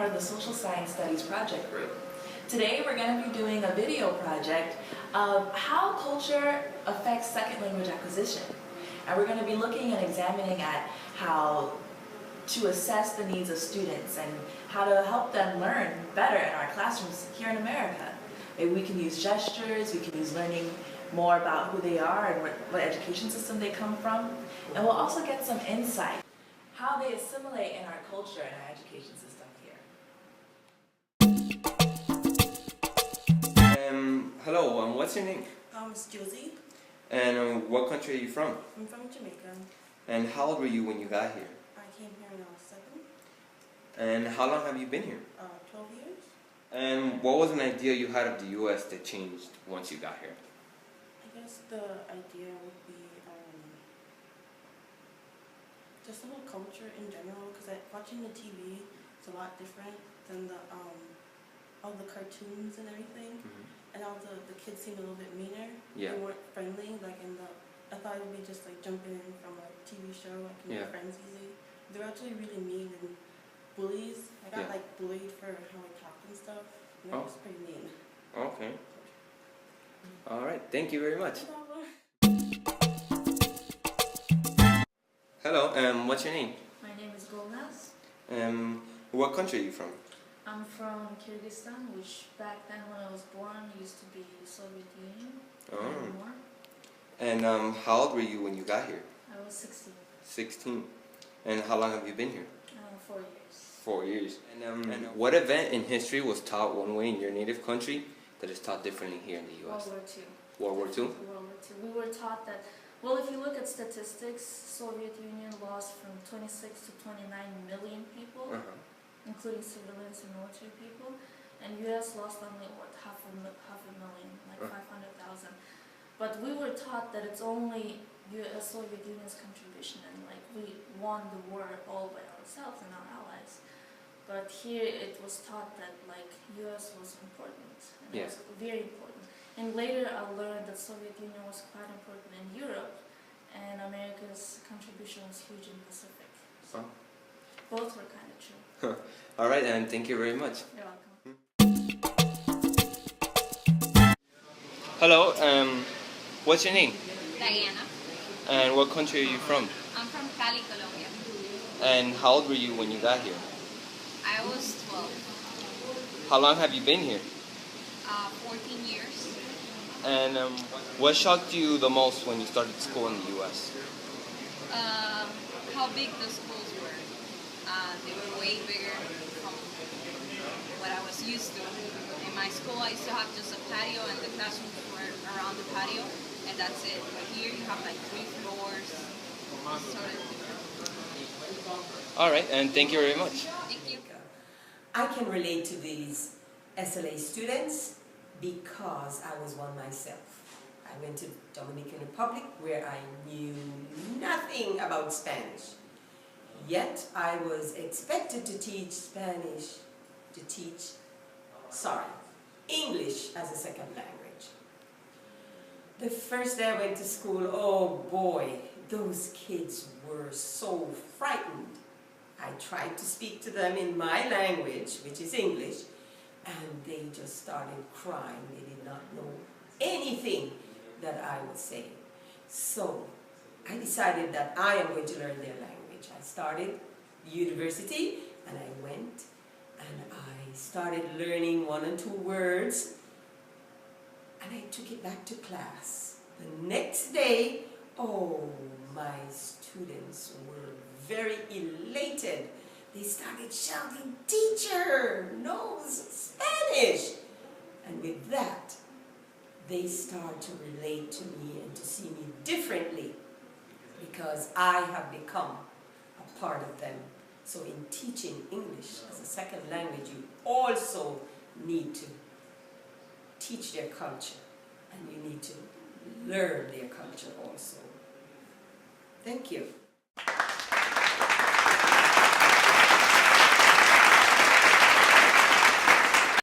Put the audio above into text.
part of the Social Science Studies project group. Today we're going to be doing a video project of how culture affects second language acquisition. And we're going to be looking and examining at how to assess the needs of students and how to help them learn better in our classrooms here in America. Maybe we can use gestures, we can use learning more about who they are and what education system they come from. And we'll also get some insight how they assimilate in our culture and our education system here. Hello, what's your name? It's Josie. And what country are you from? I'm from Jamaica. And how old were you when you got here? I came here when I was 7. And how long have you been here? 12 years. And what was an idea you had of the U.S. that changed once you got here? I guess the idea would be just the whole culture in general, because watching the TV is a lot different than the all the cartoons and everything. And all the kids seemed a little bit meaner. Yeah. They weren't friendly, like I thought it would be just like jumping in from a TV show, like you make friends easy. They're actually really mean and bullies. I got like bullied for how I talked and stuff. And that was pretty mean. Okay. Alright, thank you very much. Hello, what's your name? My name is Gomez. What country are you from? I'm from Kyrgyzstan, which back then when I was born used to be the Soviet Union. Anymore. And how old were you when you got here? I was 16. 16. And how long have you been here? 4 years. 4 years. And what event in history was taught one way in your native country that is taught differently here in the U.S.? World War II. World War II? World War II. We were taught that, well, if you look at statistics, Soviet Union lost from 26 to 29 million people, including civilians and military people, and U.S. lost only, what, half a million, like 500,000. But we were taught that it's only U.S. Soviet Union's contribution, and like we won the war all by ourselves and our allies. But here it was taught that like U.S. was important, and it was very important. And later I learned that Soviet Union was quite important in Europe, and America's contribution was huge in the Pacific. So both were kind of true. Alright, and thank you very much. You're welcome. Hello, what's your name? Diana. And what country are you from? I'm from Cali, Colombia. And how old were you when you got here? I was 12. How long have you been here? 14 years. And what shocked you the most when you started school in the U.S.? How big the schools were. They were way bigger from what I was used to. In my school I used to have just a patio and the classrooms were around the patio, and that's it. But here you have like 3 floors. Sort of. Alright, and thank you very much. Thank you. I can relate to these SLA students because I was one myself. I went to Dominican Republic where I knew nothing about Spanish. Yet I was expected to teach English as a second language. The first day I went to school, oh boy, those kids were so frightened. I tried to speak to them in my language, which is English, and they just started crying. They did not know anything that I was saying. So I decided that I am going to learn their language. I started university and I went and I started learning 1 or 2 words, and I took it back to class. The next day, oh, my students were very elated. They started shouting, "Teacher knows Spanish!" And with that, they start to relate to me and to see me differently because I have become a part of them. So in teaching English as a second language, you also need to teach their culture and you need to learn their culture also. Thank you.